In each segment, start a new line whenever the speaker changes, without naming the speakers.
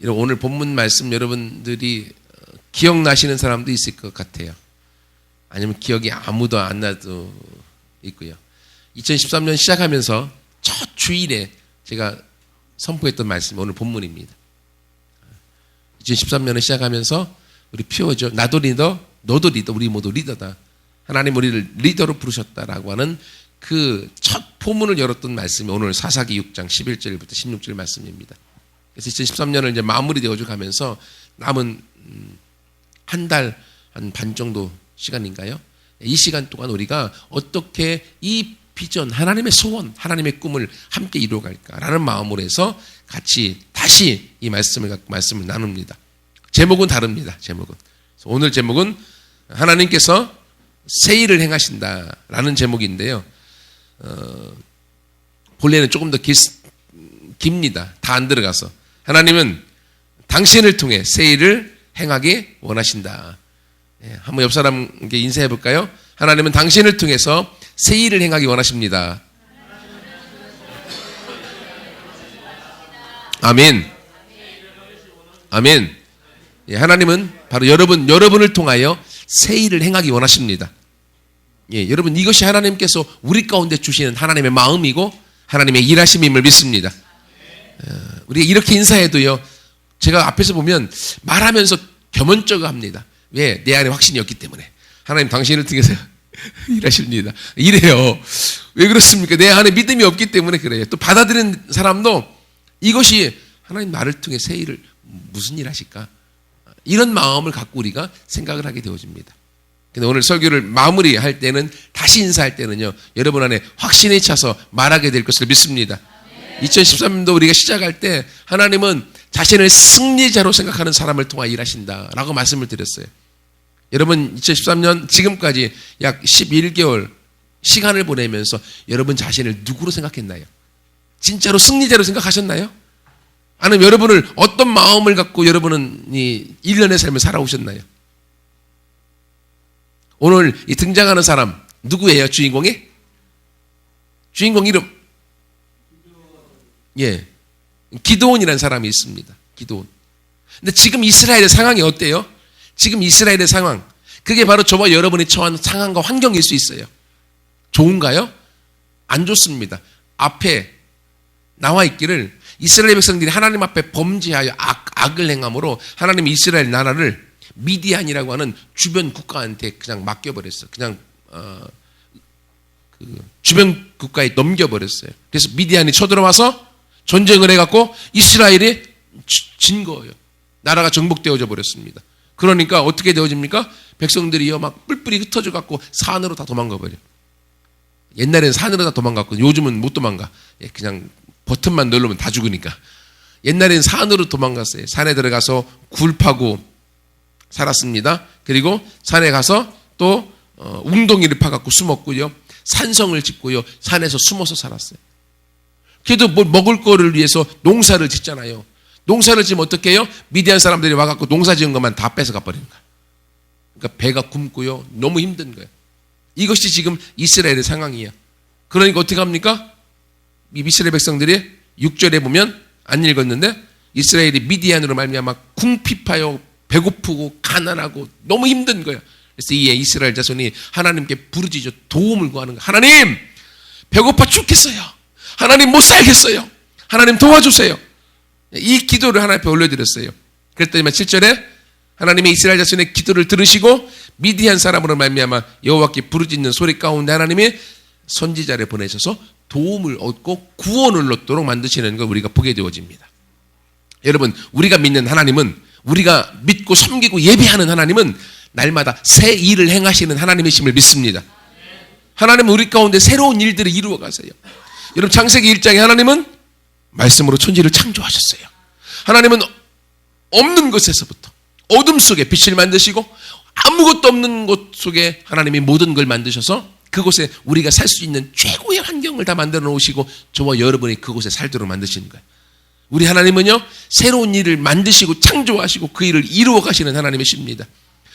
오늘 본문 말씀 여러분들이 기억나시는 사람도 있을 것 같아요. 아니면 기억이 아무도 안 나도 있고요. 2013년 시작하면서 첫 주일에 제가 선포했던 말씀이 오늘 본문입니다. 2013년을 시작하면서 우리 퓨어죠. 나도 리더, 너도 리더, 우리 모두 리더다. 하나님 우리를 리더로 부르셨다라고 하는 그 첫 포문을 열었던 말씀이 오늘 사사기 6장 11절부터 16절 말씀입니다. 그래서 2013년을 이제 마무리되어 가면서 남은 한 달 한 반 정도 시간인가요? 이 시간 동안 우리가 어떻게 이 비전, 하나님의 소원, 하나님의 꿈을 함께 이루어갈까라는 마음으로 해서 같이 다시 이 말씀을 갖고 말씀을 나눕니다. 제목은 다릅니다. 제목은. 오늘 제목은 하나님께서 새 일을 행하신다라는 제목인데요. 본래는 조금 더 깁니다. 다 안 들어가서. 하나님은 당신을 통해 새 일을 행하기 원하신다. 한번 옆 사람에게 인사해 볼까요? 하나님은 당신을 통해서 새 일을 행하기 원하십니다. 아멘. 아멘. 하나님은 바로 여러분을 통하여 새 일을 행하기 원하십니다. 여러분 이것이 하나님께서 우리 가운데 주시는 하나님의 마음이고 하나님의 일하심임을 믿습니다. 우리가 이렇게 인사해도요, 제가 앞에서 보면 말하면서 겸언쩍어 합니다. 왜? 내 안에 확신이 없기 때문에. 하나님 당신을 통해서 일하십니다. 이래요. 왜 그렇습니까? 내 안에 믿음이 없기 때문에 그래요. 또 받아들이는 사람도 이것이 하나님 나를 통해 새 일을 무슨 일 하실까? 이런 마음을 갖고 우리가 생각을 하게 되어집니다. 근데 오늘 설교를 마무리할 때는, 다시 인사할 때는요, 여러분 안에 확신이 차서 말하게 될 것을 믿습니다. 2013년도 우리가 시작할 때 하나님은 자신을 승리자로 생각하는 사람을 통해 일하신다라고 말씀을 드렸어요. 여러분 2013년 지금까지 약 11개월 시간을 보내면서 여러분 자신을 누구로 생각했나요? 진짜로 승리자로 생각하셨나요? 아니면 여러분을 어떤 마음을 갖고 여러분은 이 일련의 삶을 살아오셨나요? 오늘 이 등장하는 사람 누구예요? 주인공이? 주인공 이름? 기드온이라는 사람이 있습니다. 기드온. 근데 지금 이스라엘의 상황이 어때요? 지금 이스라엘의 상황, 그게 바로 저와 여러분이 처한 상황과 환경일 수 있어요. 좋은가요? 안 좋습니다. 앞에 나와 있기를 이스라엘 백성들이 하나님 앞에 범죄하여 악을 행함으로 하나님이 이스라엘 나라를 미디안이라고 하는 주변 국가한테 그냥 맡겨버렸어요. 그냥 주변 국가에 넘겨버렸어요. 그래서 미디안이 쳐들어와서 전쟁을 해갖고 이스라엘이 진 거예요. 나라가 정복되어져 버렸습니다. 그러니까 어떻게 되어집니까? 백성들이요 막 뿔뿔이 흩어져갖고 산으로 다 도망가 버려요. 옛날에는 산으로 다 도망갔고 요즘은 못 도망가. 그냥 버튼만 누르면 다 죽으니까. 옛날에는 산으로 도망갔어요. 산에 들어가서 굴 파고 살았습니다. 그리고 산에 가서 또 웅덩이를 파갖고 숨었고요. 산성을 짓고요. 산에서 숨어서 살았어요. 그래도 뭘 먹을 거를 위해서 농사를 짓잖아요. 농사를 지으면 어떻게 해요? 미디안 사람들이 와갖고 농사 지은 것만 다 뺏어가 버리는 거예요. 그러니까 배가 굶고요. 너무 힘든 거예요. 이것이 지금 이스라엘의 상황이에요. 그러니까 어떻게 합니까? 이 이스라엘 백성들이 6절에 보면 안 읽었는데 이스라엘이 미디안으로 말미암아 궁핍하여 배고프고 가난하고 너무 힘든 거예요. 그래서 이에 이스라엘 자손이 하나님께 부르짖어 도움을 구하는 거예요. 하나님, 배고파 죽겠어요. 하나님 못 살겠어요. 하나님 도와주세요. 이 기도를 하나님 앞에 올려드렸어요. 그랬더니만 7절에 하나님의 이스라엘 자손의 기도를 들으시고 미디안 사람으로 말미암아 여호와께 부르짖는 소리 가운데 하나님이 선지자를 보내셔서 도움을 얻고 구원을 얻도록 만드시는 걸 우리가 보게 되어집니다. 여러분, 우리가 믿는 하나님은, 우리가 믿고 섬기고 예배하는 하나님은 날마다 새 일을 행하시는 하나님이심을 믿습니다. 하나님은 우리 가운데 새로운 일들을 이루어 가세요. 여러분 창세기 1장에 하나님은 말씀으로 천지를 창조하셨어요. 하나님은 없는 것에서부터 어둠 속에 빛을 만드시고 아무것도 없는 곳 속에 하나님이 모든 걸 만드셔서 그곳에 우리가 살 수 있는 최고의 환경을 다 만들어 놓으시고 저와 여러분이 그곳에 살도록 만드시는 거예요. 우리 하나님은요 새로운 일을 만드시고 창조하시고 그 일을 이루어 가시는 하나님이십니다.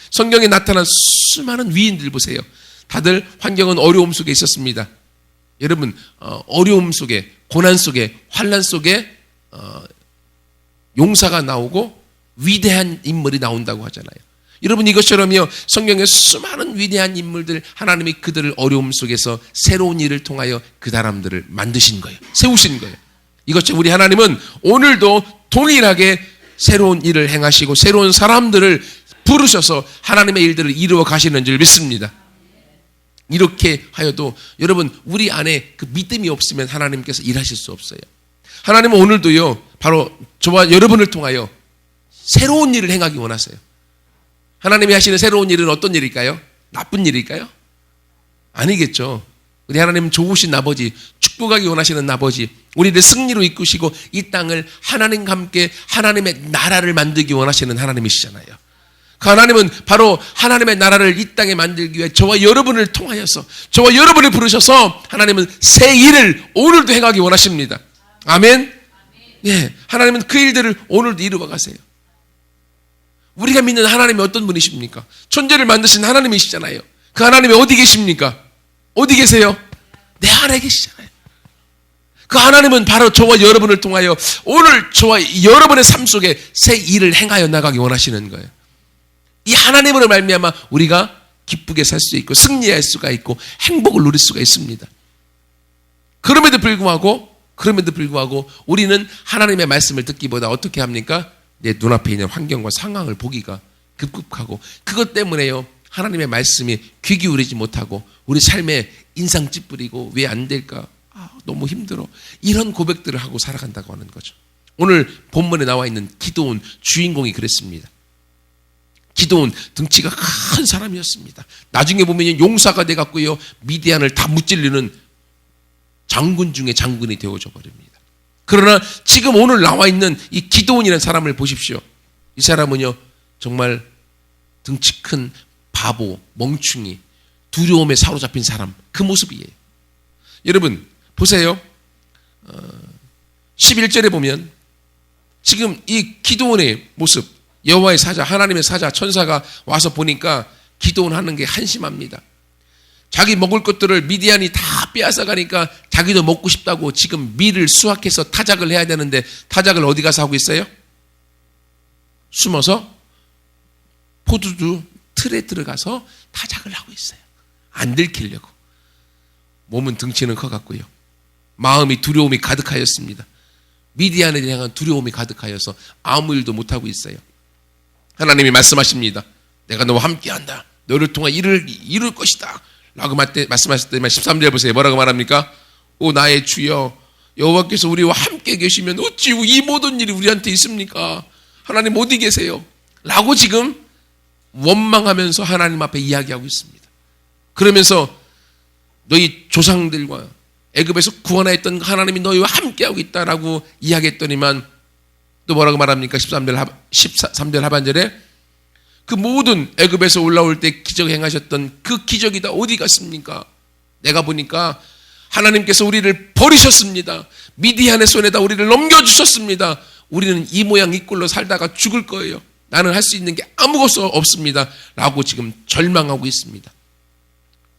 성경에 나타난 수많은 위인들 보세요. 다들 환경은 어려움 속에 있었습니다. 여러분 어려움 속에 고난 속에 환난 속에 용사가 나오고 위대한 인물이 나온다고 하잖아요. 여러분, 이것처럼요, 성경의 수많은 위대한 인물들, 하나님이 그들을 어려움 속에서 새로운 일을 통하여 그 사람들을 만드신 거예요. 세우신 거예요. 이것처럼 우리 하나님은 오늘도 동일하게 새로운 일을 행하시고 새로운 사람들을 부르셔서 하나님의 일들을 이루어 가시는 줄 믿습니다. 이렇게 하여도 여러분, 우리 안에 그 믿음이 없으면 하나님께서 일하실 수 없어요. 하나님은 오늘도요, 바로 저와 여러분을 통하여 새로운 일을 행하기 원하세요. 하나님이 하시는 새로운 일은 어떤 일일까요? 나쁜 일일까요? 아니겠죠. 우리 하나님은 좋으신 아버지, 축복하기 원하시는 아버지, 우리를 승리로 이끄시고 이 땅을 하나님과 함께 하나님의 나라를 만들기 원하시는 하나님이시잖아요. 그 하나님은 바로 하나님의 나라를 이 땅에 만들기 위해 저와 여러분을 통하여서, 저와 여러분을 부르셔서 하나님은 새 일을 오늘도 행하기 원하십니다. 아멘. 예, 하나님은 그 일들을 오늘도 이루어 가세요. 우리가 믿는 하나님이 어떤 분이십니까? 천지를 만드신 하나님이시잖아요. 그 하나님이 어디 계십니까? 어디 계세요? 내 안에 계시잖아요. 그 하나님은 바로 저와 여러분을 통하여 오늘 저와 여러분의 삶 속에 새 일을 행하여 나가기 원하시는 거예요. 이 하나님으로 말미암아 우리가 기쁘게 살 수 있고 승리할 수가 있고 행복을 누릴 수가 있습니다. 그럼에도 불구하고 우리는 하나님의 말씀을 듣기보다 어떻게 합니까? 내 눈앞에 있는 환경과 상황을 보기가 급급하고, 그것 때문에요, 하나님의 말씀이 귀 기울이지 못하고 우리 삶에 인상 찌푸리고 왜 안 될까? 너무 힘들어. 이런 고백들을 하고 살아간다고 하는 거죠. 오늘 본문에 나와 있는 기드온 주인공이 그랬습니다. 기드온 등치가 큰 사람이었습니다. 나중에 보면 용사가 돼갖고요, 미디안을 다 무찔르는 장군 중에 장군이 되어져 버립니다. 그러나 지금 오늘 나와 있는 이 기드온이라는 사람을 보십시오. 이 사람은요, 정말 등치 큰 바보, 멍충이, 두려움에 사로잡힌 사람, 그 모습이에요. 여러분 보세요. 11절에 보면 지금 이 기드온의 모습, 여호와의 사자, 하나님의 사자, 천사가 와서 보니까 기드온 하는 게 한심합니다. 자기 먹을 것들을 미디안이 다 빼앗아 가니까 자기도 먹고 싶다고 지금 밀을 수확해서 타작을 해야 되는데, 타작을 어디 가서 하고 있어요? 숨어서 포도주 틀에 들어가서 타작을 하고 있어요. 안 들키려고. 몸은 등치는 커갖고요, 마음이 두려움이 가득하였습니다. 미디안에 대한 두려움이 가득하여서 아무 일도 못하고 있어요. 하나님이 말씀하십니다. 내가 너와 함께한다. 너를 통해 일을 이룰 것이다 라고 말씀하실 때만 13절 보세요. 뭐라고 말합니까? 오 나의 주여, 여호와께서 우리와 함께 계시면 어찌 이 모든 일이 우리한테 있습니까? 하나님 어디 계세요? 라고 지금 원망하면서 하나님 앞에 이야기하고 있습니다. 그러면서 너희 조상들과 애굽에서 구원하였던 하나님이 너희와 함께하고 있다라고 이야기했더니만 또 뭐라고 말합니까? 13절 하반절에 그 모든 애굽에서 올라올 때 기적 행하셨던 그 기적이 다 어디 갔습니까? 내가 보니까 하나님께서 우리를 버리셨습니다. 미디안의 손에다 우리를 넘겨주셨습니다. 우리는 이 모양 이 꼴로 살다가 죽을 거예요. 나는 할 수 있는 게 아무것도 없습니다 라고 지금 절망하고 있습니다.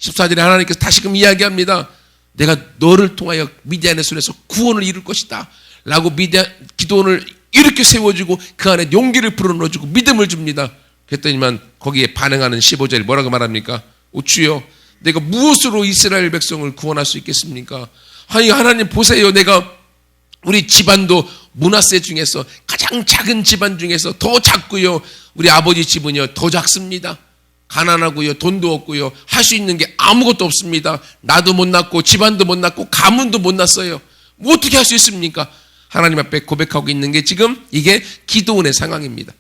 14절에 하나님께서 다시금 이야기합니다. 내가 너를 통하여 미디안의 손에서 구원을 이룰 것이다 라고 기드온을 이렇게 세워주고 그 안에 용기를 불어넣어주고 믿음을 줍니다. 그랬더니만 거기에 반응하는 15절 뭐라고 말합니까? 오 주여, 내가 무엇으로 이스라엘 백성을 구원할 수 있겠습니까? 아니 하나님 보세요, 내가 우리 집안도 므낫세 중에서 가장 작은 집안 중에서 더 작고요, 우리 아버지 집은요 더 작습니다. 가난하고요, 돈도 없고요, 할 수 있는 게 아무것도 없습니다. 나도 못 낳고 집안도 못 낳고 가문도 못 낳았어요. 뭐 어떻게 할 수 있습니까? 하나님 앞에 고백하고 있는 게 지금 이게 기드온의 상황입니다.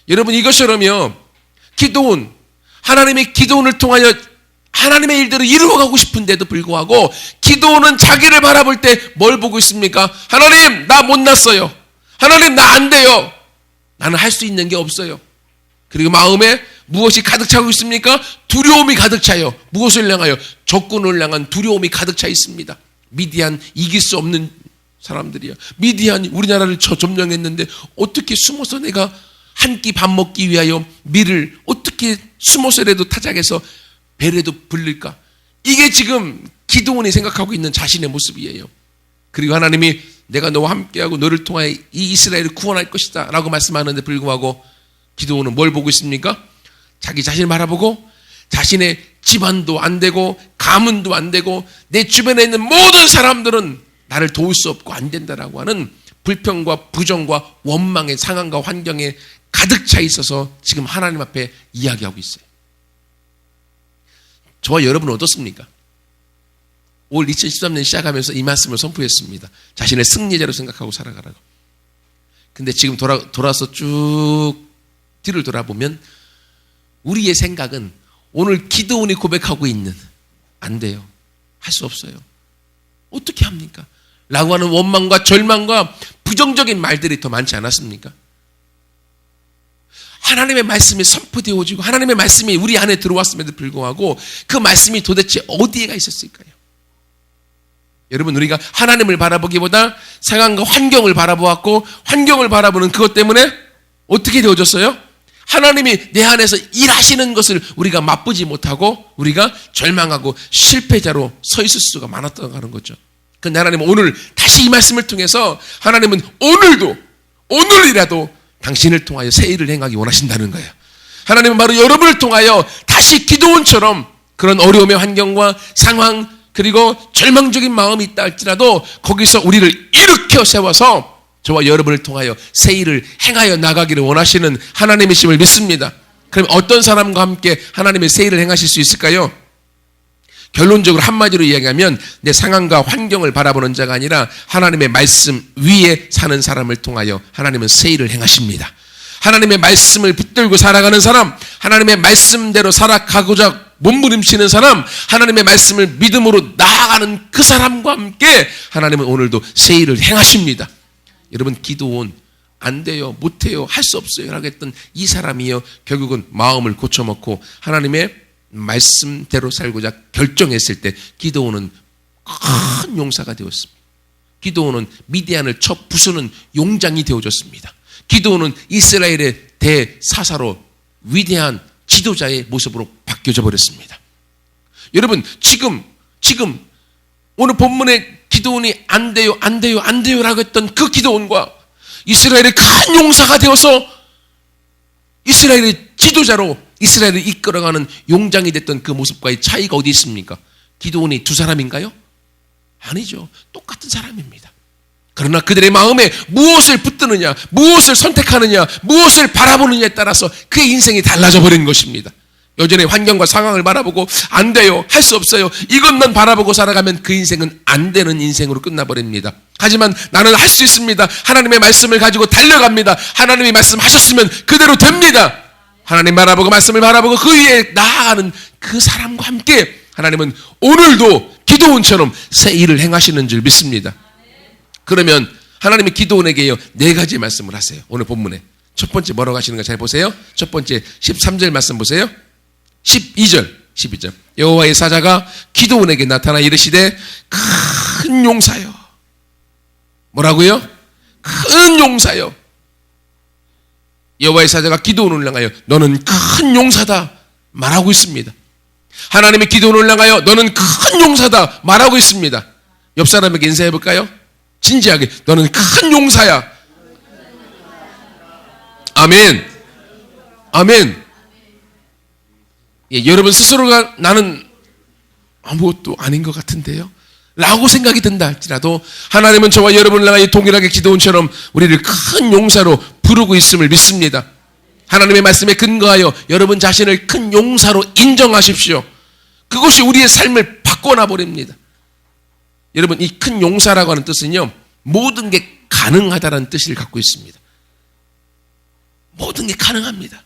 여러분 이것처럼요, 기드온, 하나님이 기드온을 통하여 하나님의 일들을 이루어가고 싶은데도 불구하고 기드온은 자기를 바라볼 때 뭘 보고 있습니까? 하나님 나 못 났어요. 하나님 나 안 돼요. 나는 할 수 있는 게 없어요. 그리고 마음에 무엇이 가득 차고 있습니까? 두려움이 가득 차요. 무엇을 향하여? 적군을 향한 두려움이 가득 차 있습니다. 미디안 이길 수 없는 사람들이야. 미디안이 우리나라를 점령했는데 어떻게 숨어서 내가 한 끼 밥 먹기 위하여 밀을 어떻게 숨어서라도 타작해서 배라도 불릴까? 이게 지금 기드온이 생각하고 있는 자신의 모습이에요. 그리고 하나님이 내가 너와 함께하고 너를 통하여 이 이스라엘을 구원할 것이다 라고 말씀하는데 불구하고 기드온은 뭘 보고 있습니까? 자기 자신을 바라보고 자신의 집안도 안 되고 가문도 안 되고 내 주변에 있는 모든 사람들은 나를 도울 수 없고 안 된다라고 하는 불평과 부정과 원망의 상황과 환경에 가득 차 있어서 지금 하나님 앞에 이야기하고 있어요. 저와 여러분은 어떻습니까? 올 2013년 시작하면서 이 말씀을 선포했습니다. 자신을 승리자로 생각하고 살아가라고. 근데 지금 돌아서 쭉 뒤를 돌아보면 우리의 생각은 오늘 기드온이 고백하고 있는 안 돼요. 할 수 없어요. 어떻게 합니까? 라고 하는 원망과 절망과 부정적인 말들이 더 많지 않았습니까? 하나님의 말씀이 선포되어지고 하나님의 말씀이 우리 안에 들어왔음에도 불구하고 그 말씀이 도대체 어디에가 있었을까요? 여러분, 우리가 하나님을 바라보기보다 상황과 환경을 바라보았고 환경을 바라보는 그것 때문에 어떻게 되어졌어요? 하나님이 내 안에서 일하시는 것을 우리가 맛보지 못하고 우리가 절망하고 실패자로 서 있을 수가 많았다고 하는 거죠. 그런데 하나님은 오늘 다시 이 말씀을 통해서 하나님은 오늘이라도 당신을 통하여 새 일을 행하기 원하신다는 거예요. 하나님은 바로 여러분을 통하여 다시 기드온처럼 그런 어려움의 환경과 상황 그리고 절망적인 마음이 있다 할지라도 거기서 우리를 일으켜 세워서 저와 여러분을 통하여 새 일을 행하여 나가기를 원하시는 하나님이심을 믿습니다. 그럼 어떤 사람과 함께 하나님의 새 일을 행하실 수 있을까요? 결론적으로 한마디로 이야기하면 내 상황과 환경을 바라보는 자가 아니라 하나님의 말씀 위에 사는 사람을 통하여 하나님은 새 일을 행하십니다. 하나님의 말씀을 붙들고 살아가는 사람, 하나님의 말씀대로 살아가고자 몸부림치는 사람, 하나님의 말씀을 믿음으로 나아가는 그 사람과 함께 하나님은 오늘도 새 일을 행하십니다. 여러분, 기드온 안 돼요, 못 해요, 할 수 없어요 라고 했던 이 사람이요 결국은 마음을 고쳐먹고 하나님의 말씀대로 살고자 결정했을 때 기드온은 큰 용사가 되었습니다. 기드온은 미디안을 쳐 부수는 용장이 되어졌습니다. 기드온은 이스라엘의 대사사로 위대한 지도자의 모습으로 바뀌어져 버렸습니다. 여러분, 지금 오늘 본문에 기드온이 안 돼요 라고 했던 그 기드온과 이스라엘의 큰 용사가 되어서 이스라엘의 지도자로 이스라엘을 이끌어가는 용장이 됐던 그 모습과의 차이가 어디 있습니까? 기드온이 두 사람인가요? 아니죠. 똑같은 사람입니다. 그러나 그들의 마음에 무엇을 붙드느냐, 무엇을 선택하느냐, 무엇을 바라보느냐에 따라서 그의 인생이 달라져 버린 것입니다. 여전히 환경과 상황을 바라보고 안 돼요, 할 수 없어요, 이것만 바라보고 살아가면 그 인생은 안 되는 인생으로 끝나버립니다. 하지만 나는 할 수 있습니다. 하나님의 말씀을 가지고 달려갑니다. 하나님이 말씀하셨으면 그대로 됩니다. 하나님 바라보고 말씀을 바라보고 그 위에 나아가는 그 사람과 함께 하나님은 오늘도 기드온처럼 새 일을 행하시는 줄 믿습니다. 그러면 하나님이 기드온에게요 4가지 말씀을 하세요. 오늘 본문에 첫 번째 뭐라고 하시는가 잘 보세요. 첫 번째 13절 말씀 보세요. 12절 여호와의 사자가 기드온에게 나타나 이르시되 큰 용사여. 뭐라고요? 큰 용사여. 여호와의 사자가 기드온을 향하여 너는 큰 용사다 말하고 있습니다. 하나님이 기드온을 향하여 너는 큰 용사다 말하고 있습니다. 옆 사람에게 인사해 볼까요? 진지하게 너는 큰 용사야. 아멘. 아멘. 예, 여러분 스스로가 나는 아무것도 아닌 것 같은데요 라고 생각이 든다 할지라도 하나님은 저와 여러분을 향하여 동일하게 기드온처럼 우리를 큰 용사로 부르고 있음을 믿습니다. 하나님의 말씀에 근거하여 여러분 자신을 큰 용사로 인정하십시오. 그것이 우리의 삶을 바꿔놔 버립니다. 여러분, 이 큰 용사라고 하는 뜻은요 모든 게 가능하다라는 뜻을 갖고 있습니다. 모든 게 가능합니다.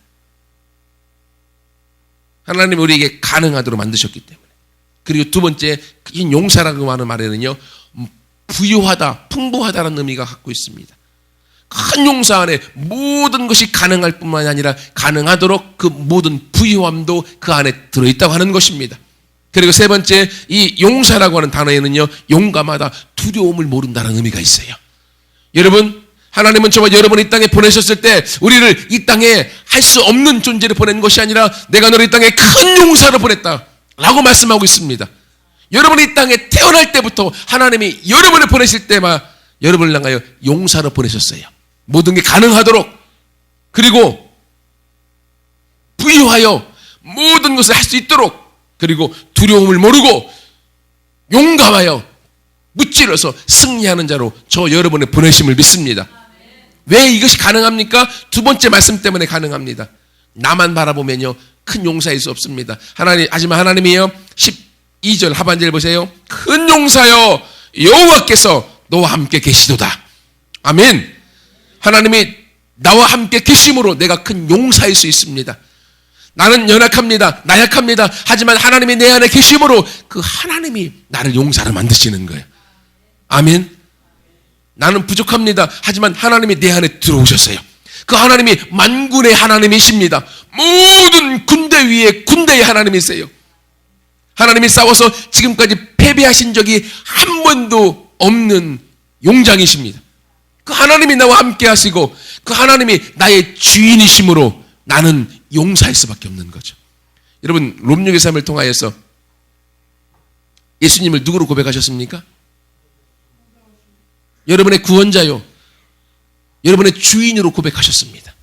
하나님이 우리에게 가능하도록 만드셨기 때문에. 그리고 두 번째, 이 용사라고 하는 말에는요 부유하다, 풍부하다라는 의미가 갖고 있습니다. 큰 용사 안에 모든 것이 가능할 뿐만 아니라 가능하도록 그 모든 부유함도 그 안에 들어있다고 하는 것입니다. 그리고 세 번째, 이 용사라고 하는 단어에는요 용감하다, 두려움을 모른다는 의미가 있어요. 여러분, 하나님은 저와 여러분을 이 땅에 보내셨을 때 우리를 이 땅에 할 수 없는 존재로 보낸 것이 아니라 내가 너를 이 땅에 큰 용사로 보냈다 라고 말씀하고 있습니다. 여러분이 이 땅에 태어날 때부터 하나님이 여러분을 보내실 때마다 여러분을 향하여 용사로 보내셨어요. 모든 게 가능하도록, 그리고 부유하여 모든 것을 할 수 있도록, 그리고 두려움을 모르고 용감하여 무찔러서 승리하는 자로 저 여러분의 보내심을 믿습니다. 왜 이것이 가능합니까? 두 번째 말씀 때문에 가능합니다. 나만 바라보면요 큰 용사일 수 없습니다. 하지만 하나님이요 12절 하반절 보세요. 큰 용사여 여호와께서 너와 함께 계시도다. 아멘. 하나님이 나와 함께 계심으로 내가 큰 용사일 수 있습니다. 나는 연약합니다. 나약합니다. 하지만 하나님이 내 안에 계심으로 그 하나님이 나를 용사로 만드시는 거예요. 아멘. 나는 부족합니다. 하지만 하나님이 내 안에 들어오셨어요. 그 하나님이 만군의 하나님이십니다. 모든 군대 위에 군대의 하나님이세요. 하나님이 싸워서 지금까지 패배하신 적이 한 번도 없는 용장이십니다. 그 하나님이 나와 함께 하시고 그 하나님이 나의 주인이심으로 나는 용사일 수밖에 없는 거죠. 여러분, 롬육의 삶을 통하여서 예수님을 누구로 고백하셨습니까? 여러분의 구원자요, 여러분의 주인으로 고백하셨습니다.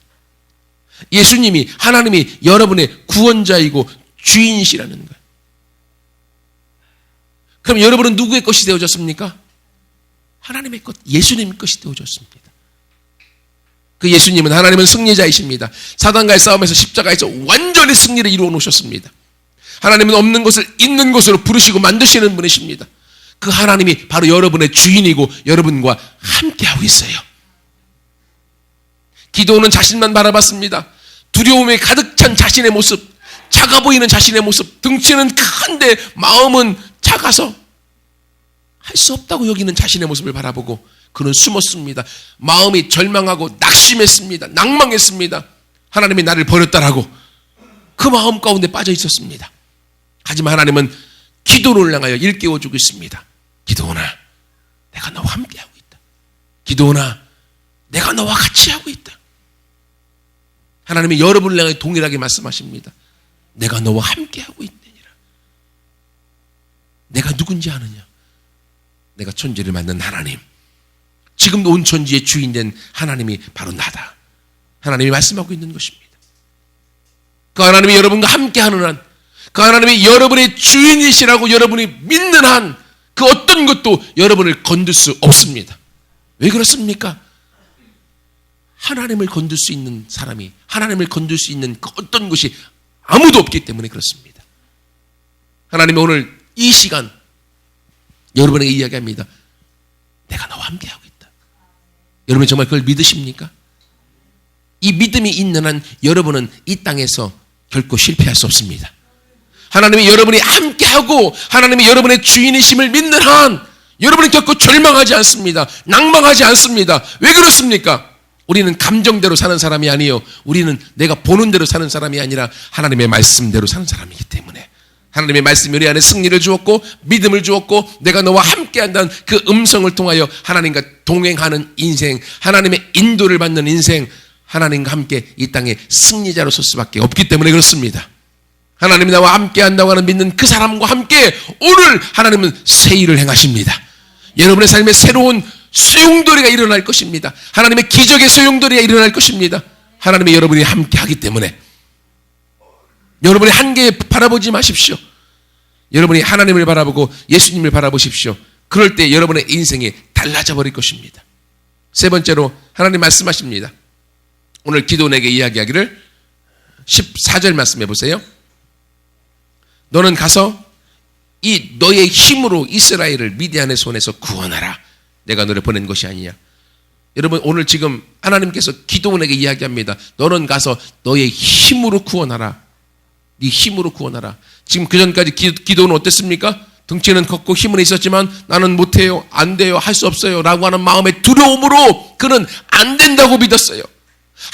예수님이, 하나님이 여러분의 구원자이고 주인이시라는 거예요. 그럼 여러분은 누구의 것이 되어졌습니까? 하나님의 것, 예수님의 것이 되어졌습니다. 그 예수님은, 하나님은 승리자이십니다. 사단과의 싸움에서 십자가에서 완전히 승리를 이루어 놓으셨습니다. 하나님은 없는 것을 있는 것으로 부르시고 만드시는 분이십니다. 그 하나님이 바로 여러분의 주인이고 여러분과 함께하고 있어요. 기도는 자신만 바라봤습니다. 두려움에 가득 찬 자신의 모습, 작아 보이는 자신의 모습, 등치는 큰데 마음은 작아서 할 수 없다고 여기는 자신의 모습을 바라보고 그는 숨었습니다. 마음이 절망하고 낙심했습니다. 낭망했습니다. 하나님이 나를 버렸다라고 그 마음 가운데 빠져 있었습니다. 하지만 하나님은 기도를 향하여 일깨워주고 있습니다. 기도나, 내가 너와 함께하고 있다. 기도나, 내가 너와 같이 하고 있다. 하나님이 여러분을 향해 동일하게 말씀하십니다. 내가 너와 함께하고 있느니라. 내가 누군지 아느냐? 내가 천지를 만든 하나님, 지금 온 천지의 주인된 하나님이 바로 나다. 하나님이 말씀하고 있는 것입니다. 그 하나님이 여러분과 함께하는 한, 그 하나님이 여러분의 주인이시라고 여러분이 믿는 한, 그 어떤 것도 여러분을 건들 수 없습니다. 왜 그렇습니까? 하나님을 건들 수 있는 사람이, 하나님을 건들 수 있는 그 어떤 것이 아무도 없기 때문에 그렇습니다. 하나님이 오늘 이 시간 여러분에게 이야기합니다. 내가 너와 함께하고 있다. 여러분 정말 그걸 믿으십니까? 이 믿음이 있는 한 여러분은 이 땅에서 결코 실패할 수 없습니다. 하나님이 여러분이 함께하고 하나님이 여러분의 주인이심을 믿는 한 여러분은 결코 절망하지 않습니다. 낭망하지 않습니다. 왜 그렇습니까? 우리는 감정대로 사는 사람이 아니에요. 우리는 내가 보는 대로 사는 사람이 아니라 하나님의 말씀대로 사는 사람이기 때문에 하나님의 말씀이 우리 안에 승리를 주었고 믿음을 주었고 내가 너와 함께한다는 그 음성을 통하여 하나님과 동행하는 인생, 하나님의 인도를 받는 인생, 하나님과 함께 이 땅에 승리자로 설 수밖에 없기 때문에 그렇습니다. 하나님이 나와 함께한다고 하는 믿는 그 사람과 함께 오늘 하나님은 새 일을 행하십니다. 여러분의 삶에 새로운 소용돌이가 일어날 것입니다. 하나님의 기적의 소용돌이가 일어날 것입니다. 하나님이 여러분이 함께하기 때문에 여러분의 한계에 바라보지 마십시오. 여러분이 하나님을 바라보고 예수님을 바라보십시오. 그럴 때 여러분의 인생이 달라져 버릴 것입니다. 세 번째로 하나님 말씀하십니다. 오늘 기도원에게 이야기하기를 14절 말씀해 보세요. 너는 가서 이 너의 힘으로 이스라엘을 미디안의 손에서 구원하라. 내가 너를 보낸 것이 아니냐. 여러분 오늘 지금 하나님께서 기도원에게 이야기합니다. 너는 가서 너의 힘으로 구원하라. 네 힘으로 구원하라. 지금 그전까지 기도는 어땠습니까? 등치는 컸고 힘은 있었지만 나는 못해요, 안 돼요, 할 수 없어요 라고 하는 마음의 두려움으로 그는 안 된다고 믿었어요.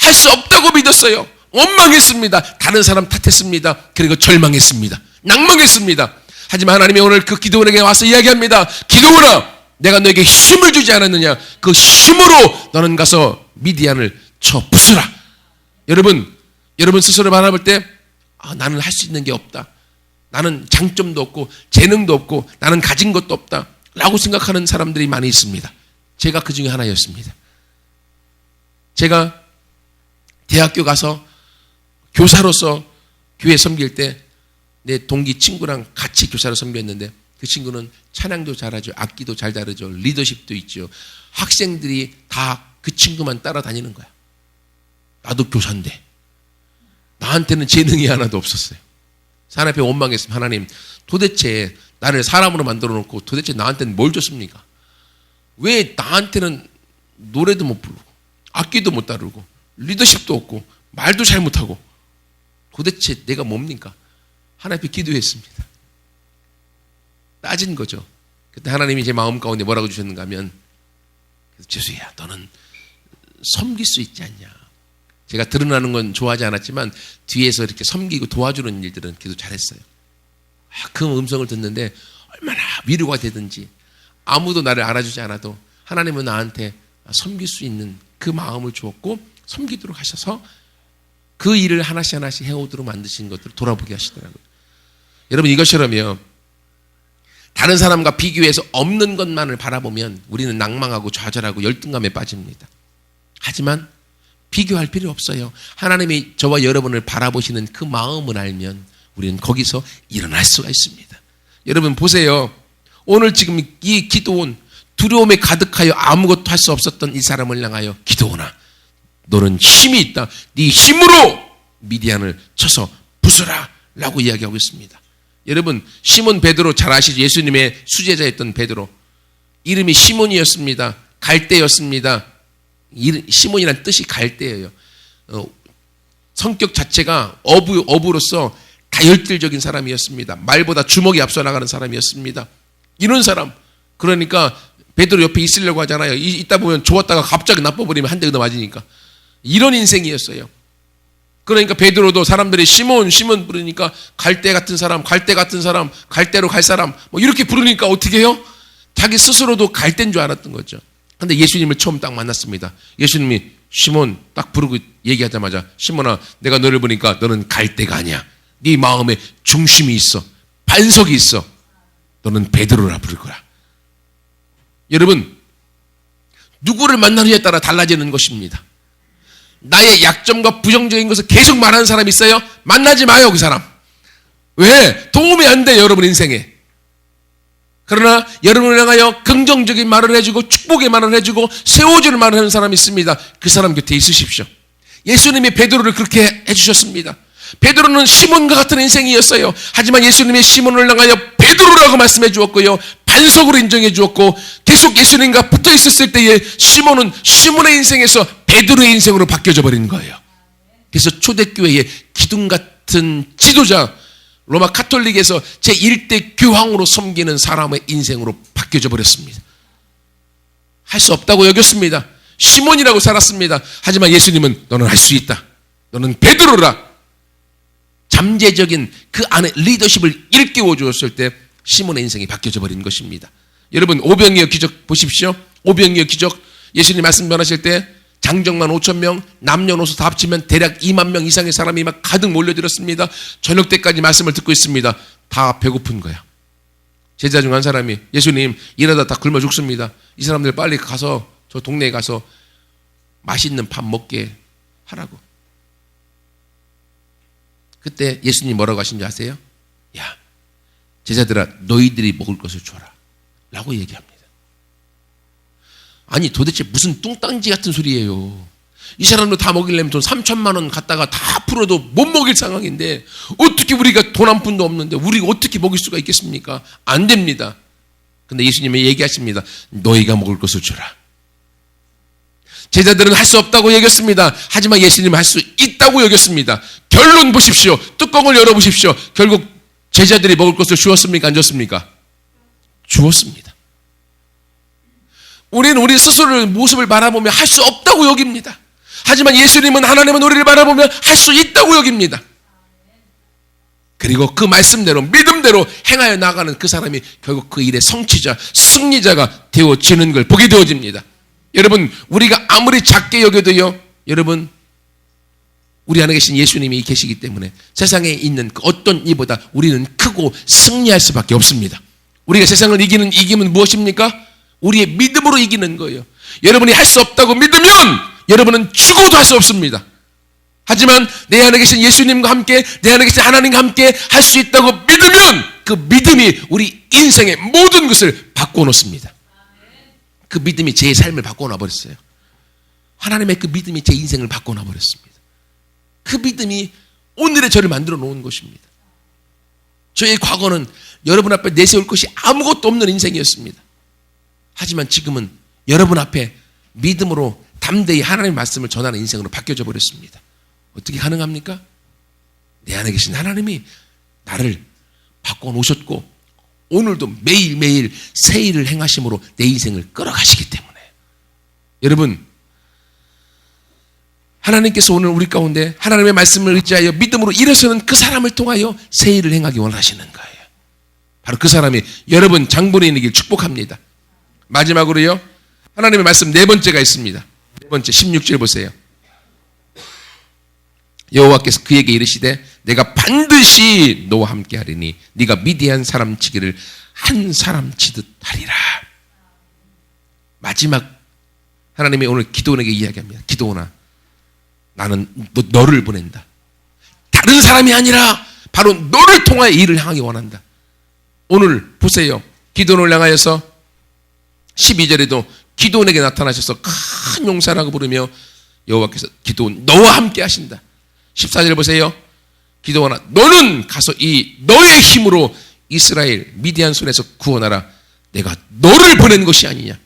할 수 없다고 믿었어요. 원망했습니다. 다른 사람 탓했습니다. 그리고 절망했습니다. 낭망했습니다. 하지만 하나님이 오늘 그 기도원에게 와서 이야기합니다. 기도원아, 내가 너에게 힘을 주지 않았느냐? 그 힘으로 너는 가서 미디안을 쳐 부수라. 여러분 스스로 바라볼 때 나는 할 수 있는 게 없다. 나는 장점도 없고 재능도 없고 나는 가진 것도 없다 라고 생각하는 사람들이 많이 있습니다. 제가 그 중에 하나였습니다. 제가 대학교 가서 교사로서 교회 섬길 때 내 동기 친구랑 같이 교사로 섬겼는데 그 친구는 찬양도 잘하죠. 악기도 잘 다루죠. 리더십도 있죠. 학생들이 다 그 친구만 따라다니는 거야. 나도 교사인데 나한테는 재능이 하나도 없었어요. 하나님 앞에 원망했습니다. 하나님, 도대체 나를 사람으로 만들어 놓고 도대체 나한테는 뭘 줬습니까? 왜 나한테는 노래도 못 부르고 악기도 못 다루고 리더십도 없고 말도 잘 못하고 도대체 내가 뭡니까? 하나님 앞에 기도했습니다. 따진 거죠. 그때 하나님이 제 마음 가운데 뭐라고 주셨는가 하면, 재수야, 너는 섬길 수 있지 않냐. 제가 드러나는 건 좋아하지 않았지만 뒤에서 이렇게 섬기고 도와주는 일들은 기도 잘했어요. 그 음성을 듣는데 얼마나 위로가 되든지, 아무도 나를 알아주지 않아도 하나님은 나한테 섬길 수 있는 그 마음을 주었고 섬기도록 하셔서 그 일을 하나씩 하나씩 해오도록 만드신 것들을 돌아보게 하시더라고요. 여러분, 이것처럼요, 다른 사람과 비교해서 없는 것만을 바라보면 우리는 낭망하고 좌절하고 열등감에 빠집니다. 하지만 비교할 필요 없어요. 하나님이 저와 여러분을 바라보시는 그 마음을 알면 우리는 거기서 일어날 수가 있습니다. 여러분 보세요. 오늘 지금 이 기도원, 두려움에 가득하여 아무것도 할 수 없었던 이 사람을 향하여, 기도원아, 너는 힘이 있다. 네 힘으로 미디안을 쳐서 부수라 라고 이야기하고 있습니다. 여러분, 시몬 베드로 잘 아시죠? 예수님의 수제자였던 베드로. 이름이 시몬이었습니다. 갈대였습니다. 시몬이란 뜻이 갈대예요. 성격 자체가 어부로서 다혈질적인 사람이었습니다. 말보다 주먹이 앞서 나가는 사람이었습니다. 이런 사람, 그러니까 베드로 옆에 있으려고 하잖아요. 있다 보면 좋았다가 갑자기 나빠버리면 한 대 얻어 맞으니까. 이런 인생이었어요. 그러니까 베드로도 사람들이 시몬 부르니까 갈대 같은 사람, 갈대로 갈 사람 뭐 이렇게 부르니까 어떻게 해요? 자기 스스로도 갈대인 줄 알았던 거죠. 근데 예수님을 처음 딱 만났습니다. 예수님이 시몬 딱 부르고 얘기하자마자, 시몬아, 내가 너를 보니까 너는 갈대가 아니야. 네 마음에 중심이 있어. 반석이 있어. 너는 베드로라 부를 거야. 여러분, 누구를 만나느냐에 따라 달라지는 것입니다. 나의 약점과 부정적인 것을 계속 말하는 사람이 있어요? 만나지 마요, 그 사람. 왜? 도움이 안 돼요, 여러분 인생에. 그러나 여러분을 향하여 긍정적인 말을 해주고 축복의 말을 해주고 세워주는 말을 하는 사람이 있습니다. 그 사람 곁에 있으십시오. 예수님이 베드로를 그렇게 해주셨습니다. 베드로는 시몬과 같은 인생이었어요. 하지만 예수님이 시몬을 향하여 베드로라고 말씀해 주었고요, 반석으로 인정해 주었고, 계속 예수님과 붙어 있었을 때에 시몬은 시몬의 인생에서 베드로의 인생으로 바뀌어져 버린 거예요. 그래서 초대교회의 기둥 같은 지도자, 로마 카톨릭에서 제1대 교황으로 섬기는 사람의 인생으로 바뀌어져 버렸습니다. 할 수 없다고 여겼습니다. 시몬이라고 살았습니다. 하지만 예수님은 너는 할 수 있다. 너는 베드로라. 잠재적인 그 안에 리더십을 일깨워 주었을 때 시몬의 인생이 바뀌어져 버린 것입니다. 여러분, 오병이어 기적 보십시오. 오병이어 기적, 예수님 말씀 전하실 때 장정만 5,000명, 남녀노소 다 합치면 대략 2만 명 이상의 사람이 막 가득 몰려들었습니다. 저녁 때까지 말씀을 듣고 있습니다. 다 배고픈 거야. 제자 중 한 사람이, 예수님, 일하다 다 굶어 죽습니다. 이 사람들 빨리 가서 저 동네에 가서 맛있는 밥 먹게 하라고. 그때 예수님 뭐라고 하신지 아세요? 야, 제자들아, 너희들이 먹을 것을 줘라 라고 얘기합니다. 아니, 도대체 무슨 뚱딴지 같은 소리예요. 이 사람도 다 먹이려면 돈 3천만 원 갖다가 다 풀어도 못 먹일 상황인데 어떻게 우리가 돈 한 푼도 없는데 우리가 어떻게 먹일 수가 있겠습니까? 안 됩니다. 근데 예수님이 얘기하십니다. 너희가 먹을 것을 주라. 제자들은 할 수 없다고 얘기했습니다. 하지만 예수님은 할 수 있다고 여겼습니다. 결론 보십시오. 뚜껑을 열어보십시오. 결국 제자들이 먹을 것을 주었습니까? 안 줬습니까? 주었습니다. 우리는 우리 스스로의 모습을 바라보며 할 수 없다고 여깁니다. 하지만 예수님은, 하나님은 우리를 바라보며 할 수 있다고 여깁니다. 그리고 그 말씀대로, 믿음대로 행하여 나가는 그 사람이 결국 그 일의 성취자, 승리자가 되어지는 걸 보게 되어집니다. 여러분, 우리가 아무리 작게 여겨도요, 여러분, 우리 안에 계신 예수님이 계시기 때문에 세상에 있는 그 어떤 이보다 우리는 크고 승리할 수밖에 없습니다. 우리가 세상을 이기면 무엇입니까? 우리의 믿음으로 이기는 거예요. 여러분이 할 수 없다고 믿으면 여러분은 죽어도 할 수 없습니다. 하지만 내 안에 계신 예수님과 함께, 내 안에 계신 하나님과 함께 할 수 있다고 믿으면 그 믿음이 우리 인생의 모든 것을 바꿔놓습니다. 그 믿음이 제 삶을 바꿔놔버렸어요. 하나님의 그 믿음이 제 인생을 바꿔놔버렸습니다. 그 믿음이 오늘의 저를 만들어 놓은 것입니다. 저의 과거는 여러분 앞에 내세울 것이 아무것도 없는 인생이었습니다. 하지만 지금은 여러분 앞에 믿음으로 담대히 하나님의 말씀을 전하는 인생으로 바뀌어져 버렸습니다. 어떻게 가능합니까? 내 안에 계신 하나님이 나를 바꿔놓으셨고 오늘도 매일매일 새 일을 행하심으로 내 인생을 끌어가시기 때문에 여러분, 하나님께서 오늘 우리 가운데 하나님의 말씀을 의지하여 믿음으로 일어서는 그 사람을 통하여 새 일을 행하기 원하시는 거예요. 바로 그 사람이 여러분 장본인이길 축복합니다. 마지막으로요, 하나님의 말씀 네 번째가 있습니다. 네 번째 16절 보세요. 여호와께서 그에게 이르시되 내가 반드시 너와 함께 하리니 네가 미디안 사람 치기를 한 사람 치듯 하리라. 마지막 하나님이 오늘 기도원에게 이야기합니다. 기도원아, 나는 너를 보낸다. 다른 사람이 아니라 바로 너를 통하여 일을 향하기 원한다. 오늘 보세요. 기도원을 향하여서 12절에도 기도원에게 나타나셔서 큰 용사라고 부르며 여호와께서 기도원 너와 함께 하신다. 14절 보세요. 기도원아, 너는 가서 이 너의 힘으로 이스라엘 미디안 손에서 구원하라. 내가 너를 보낸 것이 아니냐.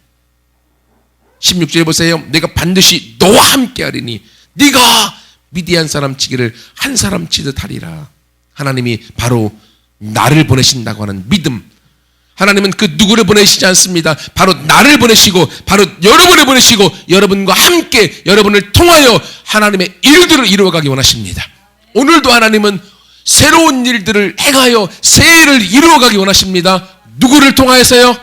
16절 보세요. 내가 반드시 너와 함께 하리니 네가 미디안 사람 치기를 한 사람 치듯 하리라. 하나님이 바로 나를 보내신다고 하는 믿음. 하나님은 그 누구를 보내시지 않습니다. 바로 나를 보내시고 바로 여러분을 보내시고 여러분과 함께 여러분을 통하여 하나님의 일들을 이루어가기 원하십니다. 오늘도 하나님은 새로운 일들을 행하여 새 일을 이루어가기 원하십니다. 누구를 통하여서요?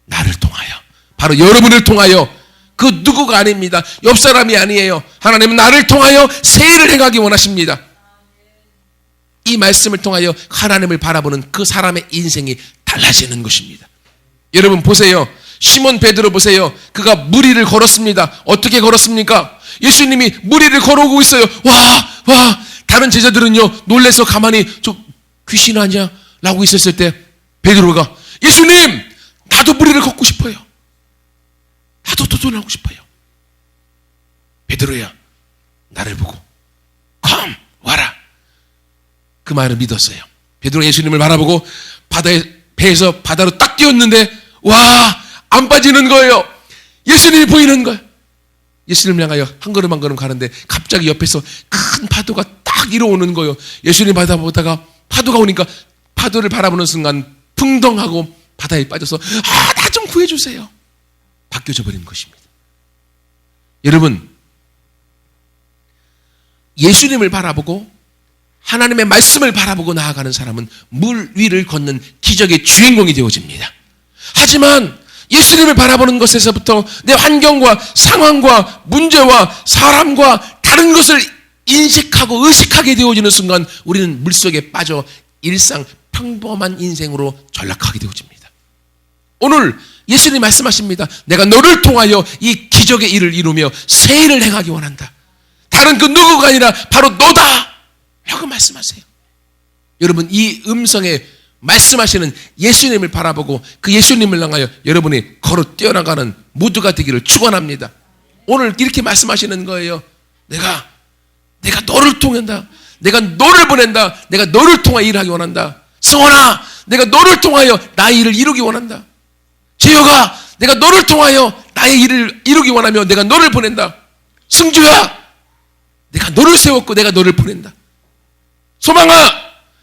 나를 통하여. 바로 여러분을 통하여. 그 누구가 아닙니다. 옆 사람이 아니에요. 하나님은 나를 통하여 새 일을 행하기 원하십니다. 이 말씀을 통하여 하나님을 바라보는 그 사람의 인생이 달라지는 것입니다. 여러분 보세요. 시몬 베드로 보세요. 그가 무리를 걸었습니다. 어떻게 걸었습니까? 예수님이 무리를 걸어오고 있어요. 와, 다른 제자들은요 놀래서 가만히 저 귀신 아니야? 라고 있었을 때 베드로가 예수님, 나도 무리를 걷고 싶어요. 나도 도전하고 싶어요. 베드로야, 나를 보고 컴 와라. 그 말을 믿었어요. 베드로가 예수님을 바라보고 배에서 바다로 딱 뛰었는데 와, 안 빠지는 거예요. 예수님이 보이는 거예요. 예수님을 향하여 한 걸음 한 걸음 가는데 갑자기 옆에서 큰 파도가 딱 일어오는 거예요. 예수님 바다 보다가 파도가 오니까 파도를 바라보는 순간 풍덩하고 바다에 빠져서 나 좀 구해주세요. 바뀌어져 버린 것입니다. 여러분, 예수님을 바라보고 하나님의 말씀을 바라보고 나아가는 사람은 물 위를 걷는 기적의 주인공이 되어집니다. 하지만 예수님을 바라보는 것에서부터 내 환경과 상황과 문제와 사람과 다른 것을 인식하고 의식하게 되어지는 순간 우리는 물속에 빠져 일상 평범한 인생으로 전락하게 되어집니다. 오늘 예수님이 말씀하십니다. 내가 너를 통하여 이 기적의 일을 이루며 새 일을 행하기 원한다. 다른 그 누구가 아니라 바로 너다 라고 말씀하세요. 여러분, 이 음성에 말씀하시는 예수님을 바라보고 그 예수님을 향하여 여러분이 걸어 뛰어나가는 모두가 되기를 축원합니다. 오늘 이렇게 말씀하시는 거예요. 내가 너를 통한다. 내가 너를 보낸다. 내가 너를 통하여 일하기 원한다. 성원아, 내가 너를 통하여 나의 일을 이루기 원한다. 재혁아, 내가 너를 통하여 나의 일을 이루기 원하며 내가 너를 보낸다. 승주야, 내가 너를 세웠고 내가 너를 보낸다. 소망아,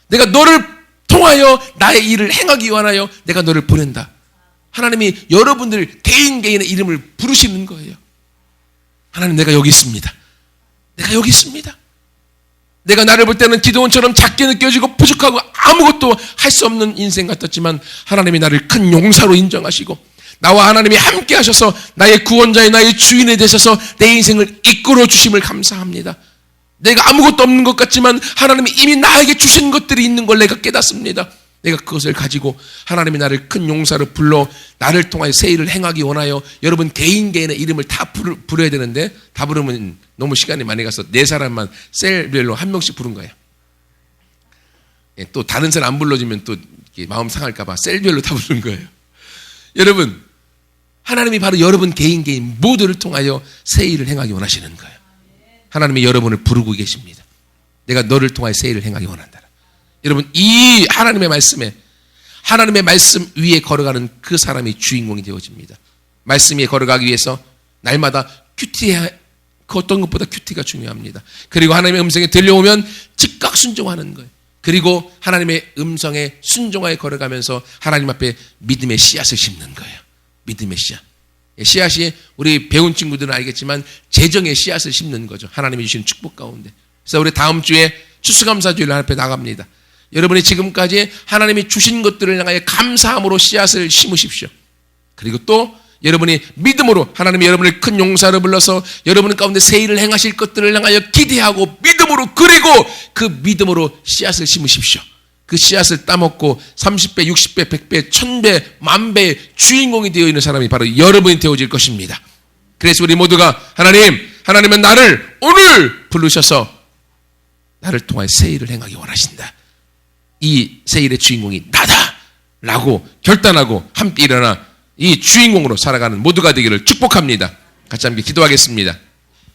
내가 너를 통하여 나의 일을 행하기 원하여 내가 너를 보낸다. 하나님이 여러분들 개인의 이름을 부르시는 거예요. 하나님, 내가 여기 있습니다. 내가 여기 있습니다. 내가 나를 볼 때는 기도원처럼 작게 느껴지고 부족하고 아무것도 할 수 없는 인생 같았지만 하나님이 나를 큰 용사로 인정하시고 나와 하나님이 함께 하셔서 나의 구원자의 나의 주인이 되셔서 내 인생을 이끌어 주심을 감사합니다. 내가 아무것도 없는 것 같지만 하나님이 이미 나에게 주신 것들이 있는 걸 내가 깨닫습니다. 내가 그것을 가지고 하나님이 나를 큰 용사로 불러 나를 통하여 새 일을 행하기 원하여 여러분 개인의 이름을 다 부르야 되는데 다 부르면 너무 시간이 많이 가서 네 사람만 셀별로 한 명씩 부른 거예요. 또 다른 사람 안 불러주면 또 마음 상할까 봐 셀별로 다 부른 거예요. 여러분 하나님이 바로 여러분 개인 모두를 통하여 새 일을 행하기 원하시는 거예요. 하나님이 여러분을 부르고 계십니다. 내가 너를 통하여 새 일을 행하기 원한다. 여러분 이 하나님의 말씀에 하나님의 말씀 위에 걸어가는 그 사람이 주인공이 되어집니다. 말씀 위에 걸어가기 위해서 날마다 큐티해야 그 어떤 것보다 큐티가 중요합니다. 그리고 하나님의 음성에 들려오면 즉각 순종하는 거예요. 그리고 하나님의 음성에 순종하여 걸어가면서 하나님 앞에 믿음의 씨앗을 심는 거예요. 믿음의 씨앗. 씨앗이 우리 배운 친구들은 알겠지만 재정의 씨앗을 심는 거죠. 하나님이 주신 축복 가운데. 그래서 우리 다음 주에 추수감사주일 앞에 나갑니다. 여러분이 지금까지 하나님이 주신 것들을 향하여 감사함으로 씨앗을 심으십시오. 그리고 또 여러분이 믿음으로 하나님이 여러분을 큰 용사로 불러서 여러분 가운데 새 일을 행하실 것들을 향하여 기대하고 믿음으로 그리고 그 믿음으로 씨앗을 심으십시오. 그 씨앗을 따먹고 30배, 60배, 100배, 1000배, 만배의 주인공이 되어 있는 사람이 바로 여러분이 되어질 것입니다. 그래서 우리 모두가 하나님은 나를 오늘 부르셔서 나를 통하여 새 일을 행하기 원하신다. 이 새 일의 주인공이 나다 라고 결단하고 함께 일어나 이 주인공으로 살아가는 모두가 되기를 축복합니다. 같이 함께 기도하겠습니다.